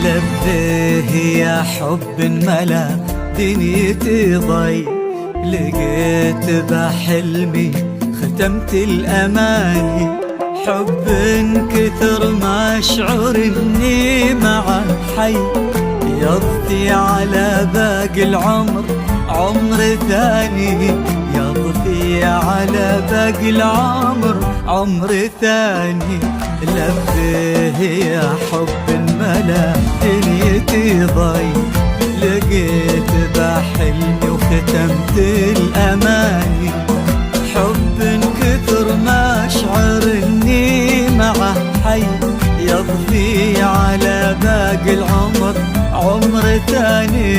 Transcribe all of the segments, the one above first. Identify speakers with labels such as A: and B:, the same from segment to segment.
A: لبيه يا حب ملا دنيتي ضي، لقيت بحلمي ختمت الأماني. حب كثر ما أشعر إني مع حي، يضفي على باقي العمر عمر ثاني، يضفي على باقي العمر عمر ثاني. لبيه يا حب ملا دنيتي ضي، لقيت بحلمي وختمت الأماني. حب كثر ما أشعر إني معه حي، يضفي على باقي العمر عمر ثاني،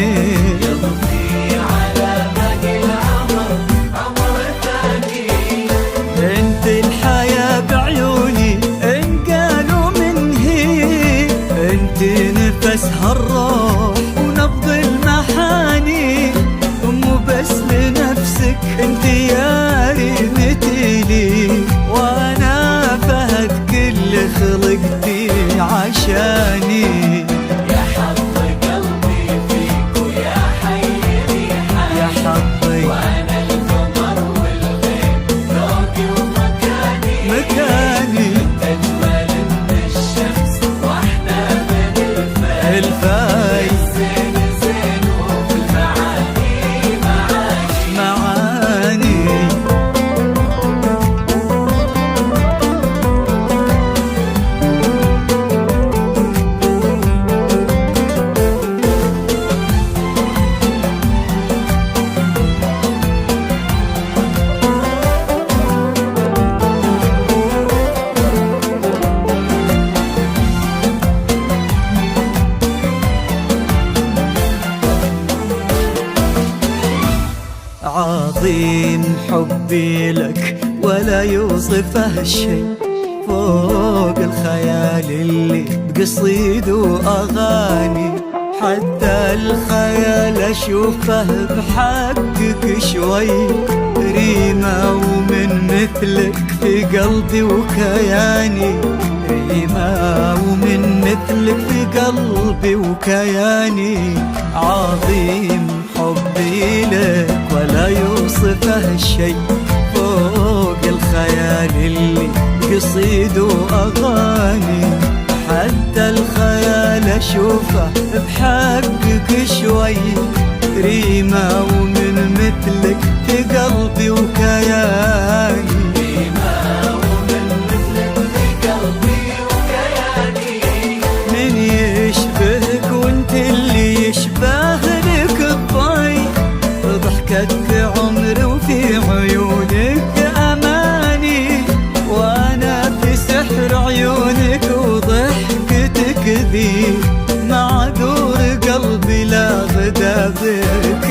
A: يضفي على باقي العمر عمر ثاني. انت الحياة بعيوني ان قالوا من هي، انت نفسها الروح ونبض المحاني. مو بس لنفسك انت يا ريمتي لي، وانا فهد كل خلقتي عشاني.
B: يا حظ قلبي فيك ويا حي ريحاني،
A: يا حظي
B: وانا القمر والغيب ذوقي ومكاني.
A: مكاني
B: اجمل من الشمس واحنا من
A: الفاي
B: زين زين وفي المعاني معاني.
A: معاني. عظيم حبي لك ولا يوصفه شيء، فوق الخيال اللي بقصيد وأغاني. حتى الخيال أشوفه بحقك شوي، ريمة ومن مثلك في قلبي وكياني. ريمة ومن مثلك في قلبي وكياني. عظيم حبي لك ولا يوصفه شيء، فوق الخيال اللي قصيد وأغاني. حتى الخيال أشوفه بحقك شوي، ريمة ومن مثلك في قلبي وكياني.
B: ريمة ومن مثلك في قلبي وكياني.
A: من يشبهك وانت اللي يشبه لك الضي، ضحكتك عمري وفي عيونك أماني. وانا في سحر عيونك وضحكتك ذي، معذور قلبي لا غدا بك